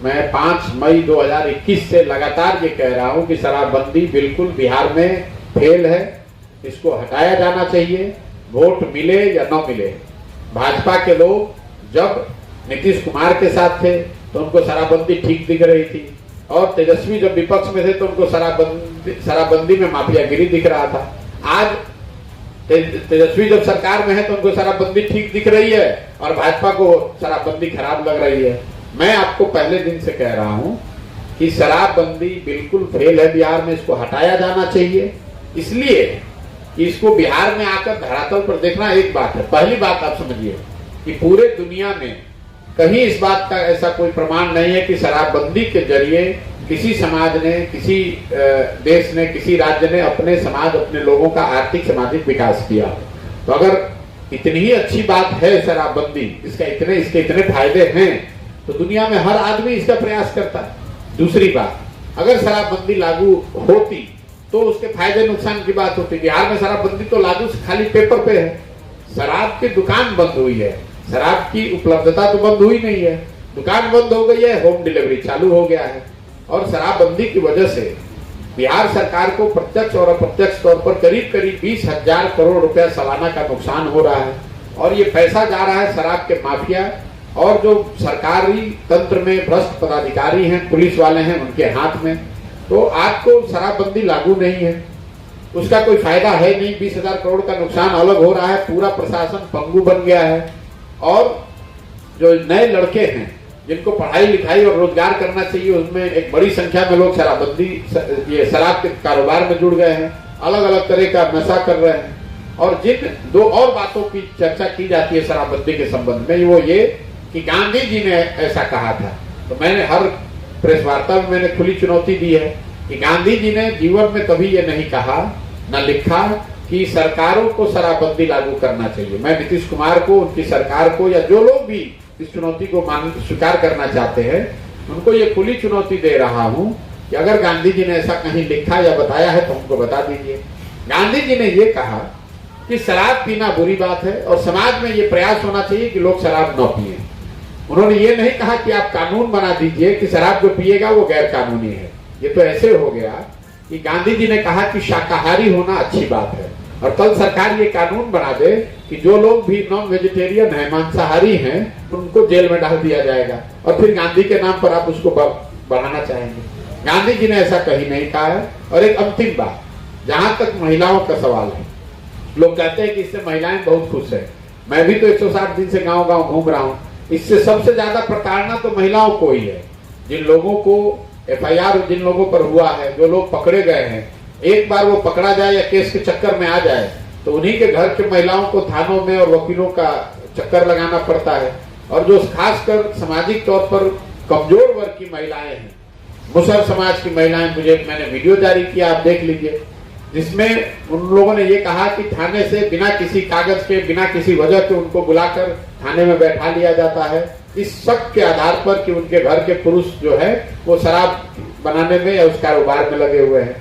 मैं 5 मई 2021 से लगातार ये कह रहा हूं कि शराबबंदी बिल्कुल बिहार में फेल है, इसको हटाया जाना चाहिए, वोट मिले या न मिले। भाजपा के लोग जब नीतीश कुमार के साथ थे तो उनको शराबबंदी ठीक दिख रही थी, और तेजस्वी जब विपक्ष में थे तो उनको शराबबंदी में माफियागिरी दिख रहा था। आज तेजस्वी जब सरकार में है तो उनको शराबबंदी ठीक दिख रही है और भाजपा को शराबबंदी खराब लग रही है। मैं आपको पहले दिन से कह रहा हूं कि शराबबंदी बिल्कुल फेल है बिहार में, इसको हटाया जाना चाहिए। इसलिए कि इसको बिहार में आकर धरातल पर देखना एक बात है। पहली बात आप समझिए कि पूरे दुनिया में कहीं इस बात का ऐसा कोई प्रमाण नहीं है कि शराबबंदी के जरिए किसी समाज ने, किसी देश ने, किसी राज्य ने अपने समाज, अपने लोगों का आर्थिक सामाजिक विकास किया। तो अगर इतनी ही अच्छी बात है शराबबंदी, इसके इतने फायदे हैं, तो दुनिया में हर आदमी इसका प्रयास करता है। दूसरी बात, अगर शराबबंदी लागू होती तो उसके फायदे नुकसान की बात होती। बिहार में शराबबंदी तो लागू खाली पेपर पे है, शराब की दुकान बंद हुई है, शराब की उपलब्धता तो बंद हुई नहीं है, दुकान बंद हो गई है, होम डिलीवरी चालू हो गया है। और शराबबंदी की वजह से बिहार सरकार को प्रत्यक्ष और अप्रत्यक्ष तौर पर करीब करीब 20,000 करोड़ रुपया सालाना का नुकसान हो रहा है, और ये पैसा जा रहा है शराब के माफिया और जो सरकारी तंत्र में भ्रष्ट पदाधिकारी हैं, पुलिस वाले हैं, उनके हाथ में। तो आपको शराबबंदी लागू नहीं है, उसका कोई फायदा है नहीं। 20,000 करोड़ का नुकसान अलग हो रहा है, पूरा प्रशासन पंगु बन गया है, और जो नए लड़के हैं जिनको पढ़ाई लिखाई और रोजगार करना चाहिए, उसमें एक बड़ी संख्या में लोग ये शराब के कारोबार में जुड़ गए हैं, अलग अलग तरह का नशा कर रहे हैं। और जिन दो और बातों की चर्चा की जाती है शराबबंदी के संबंध में, वो ये कि गांधी जी ने ऐसा कहा था। तो मैंने हर प्रेस वार्ता में मैंने खुली चुनौती दी है कि गांधी जी ने जीवन में कभी ये नहीं कहा, न लिखा कि सरकारों को शराबबंदी लागू करना चाहिए। मैं नीतीश कुमार को, उनकी सरकार को, या जो लोग भी इस चुनौती को स्वीकार करना चाहते हैं, उनको ये खुली चुनौती दे रहा हूं कि अगर गांधी जी ने ऐसा कहीं लिखा या बताया है तो हमको बता दीजिए। गांधी जी ने ये कहा कि शराब पीना बुरी बात है और समाज में ये प्रयास होना चाहिए कि लोग शराब न पिए। उन्होंने ये नहीं कहा कि आप कानून बना दीजिए कि शराब जो पिएगा वो गैर कानूनी है। ये तो ऐसे हो गया कि गांधी जी ने कहा कि शाकाहारी होना अच्छी बात है, और कल सरकार ये कानून बना दे कि जो लोग भी नॉन वेजिटेरियन है, मांसाहारी हैं, उनको जेल में डाल दिया जाएगा, और फिर गांधी के नाम पर आप उसको बढ़ाना चाहेंगे। गांधी जी ने ऐसा कहीं नहीं कहा है। और एक अंतिम बात, जहां तक महिलाओं का सवाल है, लोग कहते हैं कि इससे महिलाएं बहुत खुश है। मैं भी तो 160 दिन से गाँव गाँव घूम रहा हूँ। इससे सबसे ज्यादा प्रताड़ना तो महिलाओं को ही है। जिन लोगों को FIR जिन लोगों पर हुआ है, जो लोग पकड़े गए हैं, एक बार वो पकड़ा जाए या केस के चक्कर में आ जाए तो उन्हीं के घर के महिलाओं को थानों में और वकीलों का चक्कर लगाना पड़ता है। और जो खासकर सामाजिक तौर पर कमजोर वर्ग की महिलाएं हैं, मुसहर समाज की महिलाएं, मैंने वीडियो जारी किया, आप देख लीजिए, जिसमें उन लोगों ने ये कहा कि थाने से बिना किसी कागज के, बिना किसी वजह के उनको बुलाकर थाने में बैठा लिया जाता है, इस शक के आधार पर कि उनके घर के पुरुष जो है वो शराब बनाने में या उस कारोबार में लगे हुए हैं।